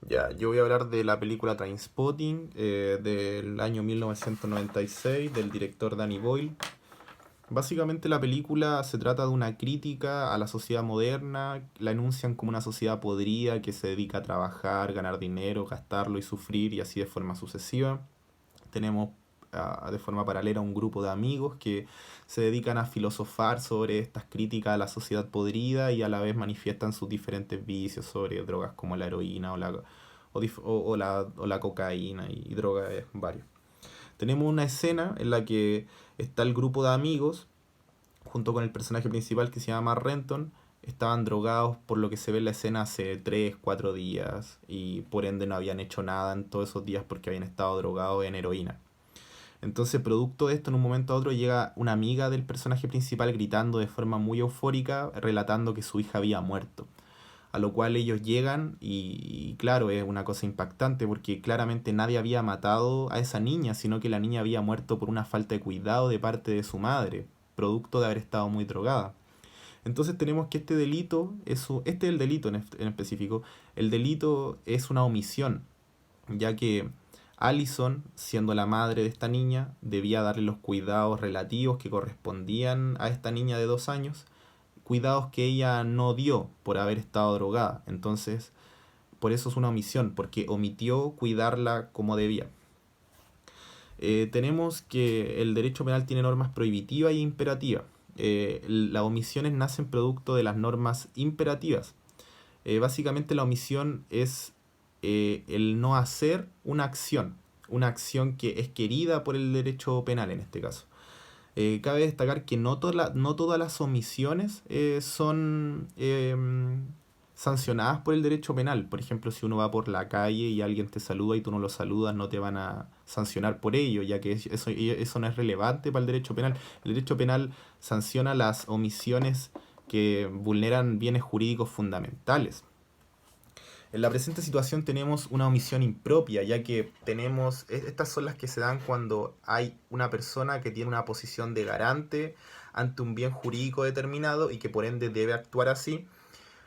Ya, yo voy a hablar de la película Trainspotting del año 1996 del director Danny Boyle. Básicamente la película se trata de una crítica a la sociedad moderna, la enuncian como una sociedad podrida que se dedica a trabajar, ganar dinero, gastarlo y sufrir y así de forma sucesiva. Tenemos de forma paralela un grupo de amigos que se dedican a filosofar sobre estas críticas a la sociedad podrida y a la vez manifiestan sus diferentes vicios sobre drogas como la heroína o la cocaína y drogas varios. Tenemos una escena en la que está el grupo de amigos junto con el personaje principal que se llama Renton. Estaban drogados por lo que se ve en la escena hace 3 4 días y por ende no habían hecho nada en todos esos días porque habían estado drogados en heroína. Entonces, producto de esto, en un momento a otro llega una amiga del personaje principal gritando de forma muy eufórica, relatando que su hija había muerto. A lo cual ellos llegan y claro, es una cosa impactante porque claramente nadie había matado a esa niña, sino que la niña había muerto por una falta de cuidado de parte de su madre, producto de haber estado muy drogada. Entonces tenemos que este delito, este es el delito en específico, el delito es una omisión, ya que Allison, siendo la madre de esta niña, debía darle los cuidados relativos que correspondían a esta niña de 2 años, cuidados que ella no dio por haber estado drogada. Entonces, por eso es una omisión, porque omitió cuidarla como debía. Tenemos que el derecho penal tiene normas prohibitivas y imperativas. Las omisiones nacen producto de las normas imperativas. Básicamente la omisión es el no hacer una acción que es querida por el derecho penal en este caso. Cabe destacar que no todas las omisiones son sancionadas por el derecho penal. Por ejemplo, si uno va por la calle y alguien te saluda y tú no lo saludas, no te van a sancionar por ello, ya que eso no es relevante para el derecho penal. El derecho penal sanciona las omisiones que vulneran bienes jurídicos fundamentales. En la presente situación tenemos una omisión impropia, ya que estas son las que se dan cuando hay una persona que tiene una posición de garante ante un bien jurídico determinado y que por ende debe actuar así,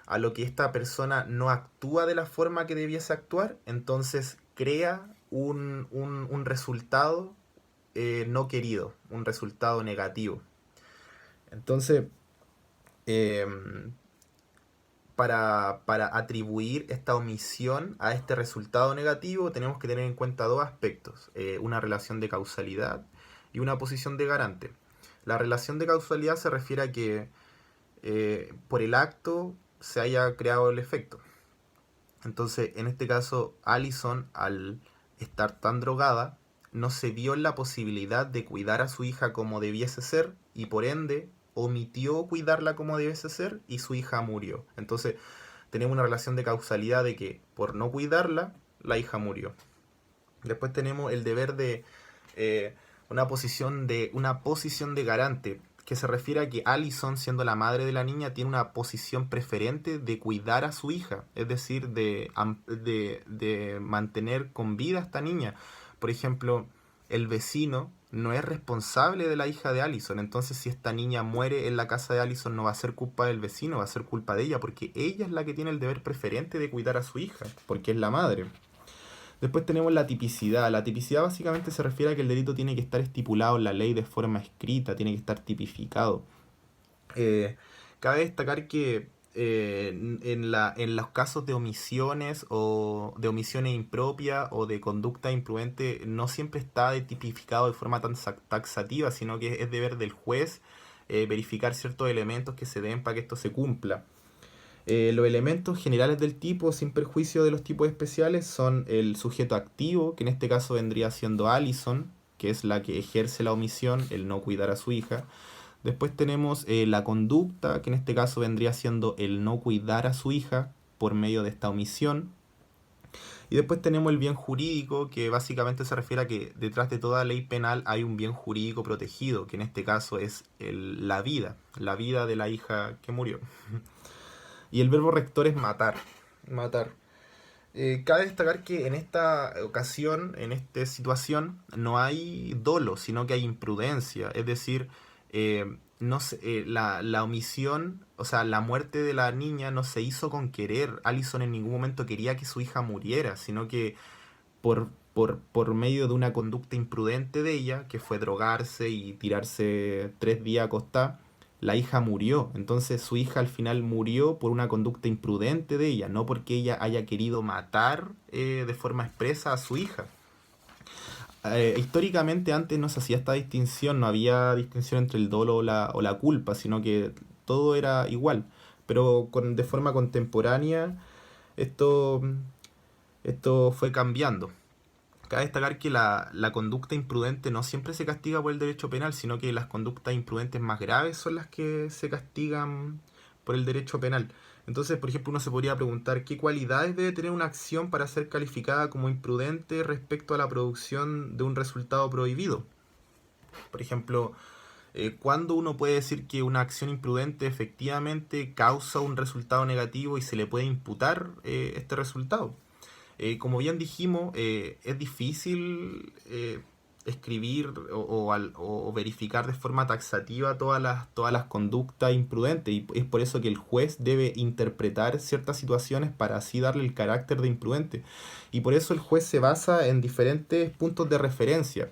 a lo que esta persona no actúa de la forma que debiese actuar, entonces crea un resultado no querido, un resultado negativo. Entonces, eh, para atribuir esta omisión a este resultado negativo, tenemos que tener en cuenta dos aspectos, una relación de causalidad y una posición de garante. La relación de causalidad se refiere a que por el acto se haya creado el efecto. Entonces, en este caso, Allison, al estar tan drogada, no se vio en la posibilidad de cuidar a su hija como debiese ser y por ende omitió cuidarla como debiese ser y su hija murió. Entonces, tenemos una relación de causalidad de que por no cuidarla, la hija murió. Después tenemos el deber de eh, una posición de garante, que se refiere a que Allison, siendo la madre de la niña, tiene una posición preferente de cuidar a su hija, es decir, de mantener con vida a esta niña. Por ejemplo, el vecino no es responsable de la hija de Allison, entonces si esta niña muere en la casa de Allison no va a ser culpa del vecino, va a ser culpa de ella, porque ella es la que tiene el deber preferente de cuidar a su hija, porque es la madre. Después tenemos la tipicidad. La tipicidad básicamente se refiere a que el delito tiene que estar estipulado en la ley de forma escrita, tiene que estar tipificado. Eh, Cabe destacar que en los casos de omisiones o de omisiones impropias o de conducta imprudente no siempre está tipificado de forma tan taxativa, sino que es deber del juez verificar ciertos elementos que se den para que esto se cumpla. Los elementos generales del tipo, sin perjuicio de los tipos especiales, son el sujeto activo, que en este caso vendría siendo Allison, que es la que ejerce la omisión, el no cuidar a su hija. Después tenemos la conducta, que en este caso vendría siendo el no cuidar a su hija por medio de esta omisión. Y después tenemos el bien jurídico, que básicamente se refiere a que detrás de toda ley penal hay un bien jurídico protegido, que en este caso es la vida de la hija que murió. Y el verbo rector es matar. Matar. Cabe destacar que en esta ocasión, en esta situación, no hay dolo, sino que hay imprudencia. Es decir, no la omisión, o sea, la muerte de la niña no se hizo con querer. Allison en ningún momento quería que su hija muriera, sino que por medio de una conducta imprudente de ella, que fue drogarse y tirarse 3 días acostada, la hija murió. Entonces su hija al final murió por una conducta imprudente de ella, no porque ella haya querido matar de forma expresa a su hija. Históricamente antes no se hacía esta distinción, no había distinción entre el dolo o la culpa, sino que todo era igual. Pero de forma contemporánea esto, esto fue cambiando. Cabe destacar que la conducta imprudente no siempre se castiga por el derecho penal, sino que las conductas imprudentes más graves son las que se castigan por el derecho penal. Entonces, por ejemplo, uno se podría preguntar qué cualidades debe tener una acción para ser calificada como imprudente respecto a la producción de un resultado prohibido. Por ejemplo, ¿cuándo uno puede decir que una acción imprudente efectivamente causa un resultado negativo y se le puede imputar este resultado? Como bien dijimos, es difícil escribir o verificar de forma taxativa todas las conductas imprudentes, y es por eso que el juez debe interpretar ciertas situaciones para así darle el carácter de imprudente. Y por eso el juez se basa en diferentes puntos de referencia,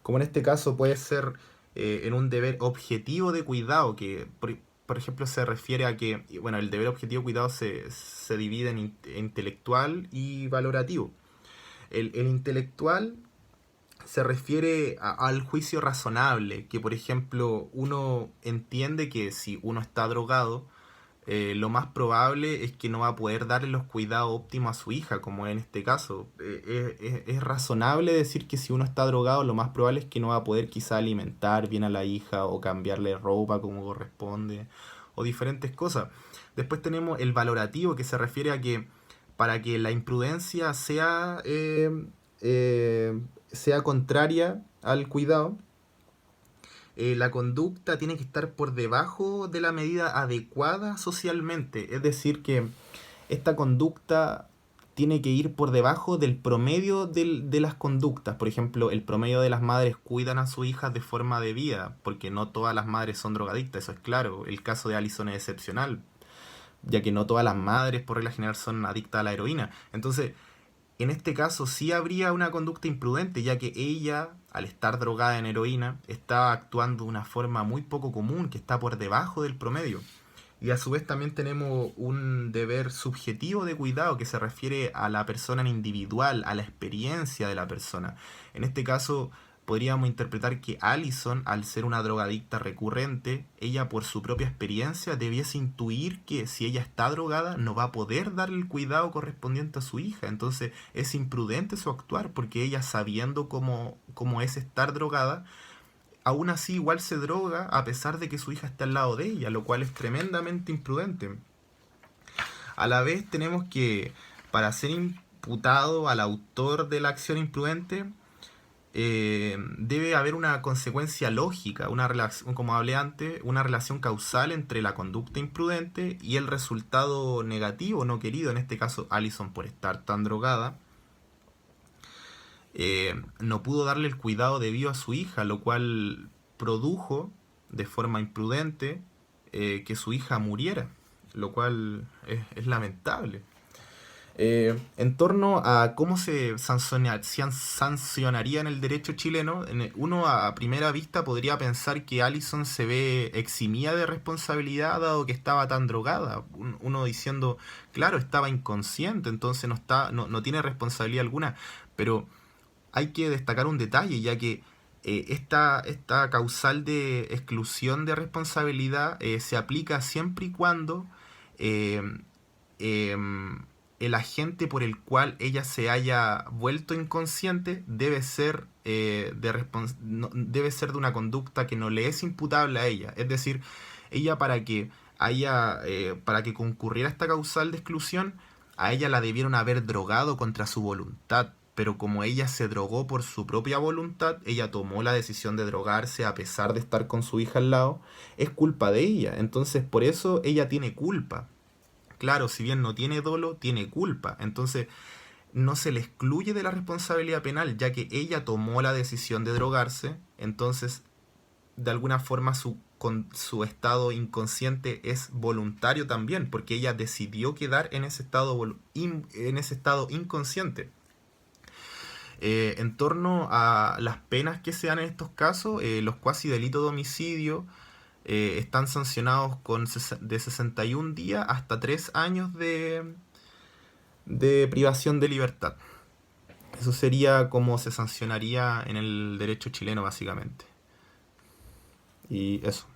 como en este caso puede ser en un deber objetivo de cuidado, que por ejemplo se refiere a que, bueno, el deber objetivo de cuidado se divide en intelectual y valorativo. El intelectual se refiere al juicio razonable, que por ejemplo uno entiende que si uno está drogado, lo más probable es que no va a poder darle los cuidados óptimos a su hija, como en este caso. Es razonable decir que si uno está drogado, lo más probable es que no va a poder quizá alimentar bien a la hija o cambiarle ropa como corresponde, o diferentes cosas. Después tenemos el valorativo, que se refiere a que para que la imprudencia sea contraria al cuidado, la conducta tiene que estar por debajo de la medida adecuada socialmente. Es decir, que esta conducta tiene que ir por debajo del promedio de las conductas. Por ejemplo, el promedio de las madres cuidan a sus hijas de forma debida, porque no todas las madres son drogadictas, eso es claro. El caso de Allison es excepcional, ya que no todas las madres por regla general son adictas a la heroína. Entonces, en este caso sí habría una conducta imprudente, ya que ella, al estar drogada en heroína, está actuando de una forma muy poco común, que está por debajo del promedio. Y a su vez también tenemos un deber subjetivo de cuidado que se refiere a la persona en individual, a la experiencia de la persona. En este caso podríamos interpretar que Allison, al ser una drogadicta recurrente, ella por su propia experiencia debiese intuir que si ella está drogada no va a poder darle el cuidado correspondiente a su hija. Entonces es imprudente su actuar, porque ella, sabiendo cómo es estar drogada, aún así igual se droga a pesar de que su hija está al lado de ella, lo cual es tremendamente imprudente. A la vez tenemos que, para ser imputado al autor de la acción imprudente, debe haber una consecuencia lógica, una relación, como hablé antes, una relación causal entre la conducta imprudente y el resultado negativo no querido, en este caso Allison, por estar tan drogada, no pudo darle el cuidado debido a su hija, lo cual produjo de forma imprudente que su hija muriera, lo cual es lamentable. En torno a cómo sancionaría en el derecho chileno, uno a primera vista podría pensar que Allison se ve eximida de responsabilidad dado que estaba tan drogada. Uno diciendo, claro, estaba inconsciente, entonces no tiene responsabilidad alguna. Pero hay que destacar un detalle, ya que esta causal de exclusión de responsabilidad se aplica siempre y cuando eh, em, el agente por el cual ella se haya vuelto inconsciente debe ser de una conducta que no le es imputable a ella. Es decir, ella para que concurriera esta causal de exclusión, a ella la debieron haber drogado contra su voluntad. Pero como ella se drogó por su propia voluntad, ella tomó la decisión de drogarse a pesar de estar con su hija al lado, es culpa de ella. Entonces, por eso ella tiene culpa. Claro, si bien no tiene dolo, tiene culpa. Entonces, no se le excluye de la responsabilidad penal, ya que ella tomó la decisión de drogarse. Entonces, de alguna forma, con su estado inconsciente es voluntario también, porque ella decidió quedar en ese en ese estado inconsciente. En torno a las penas que se dan en estos casos, los cuasi delitos de homicidio están sancionados con de 61 días hasta 3 años de privación de libertad. Eso sería como se sancionaría en el derecho chileno, básicamente. Y eso.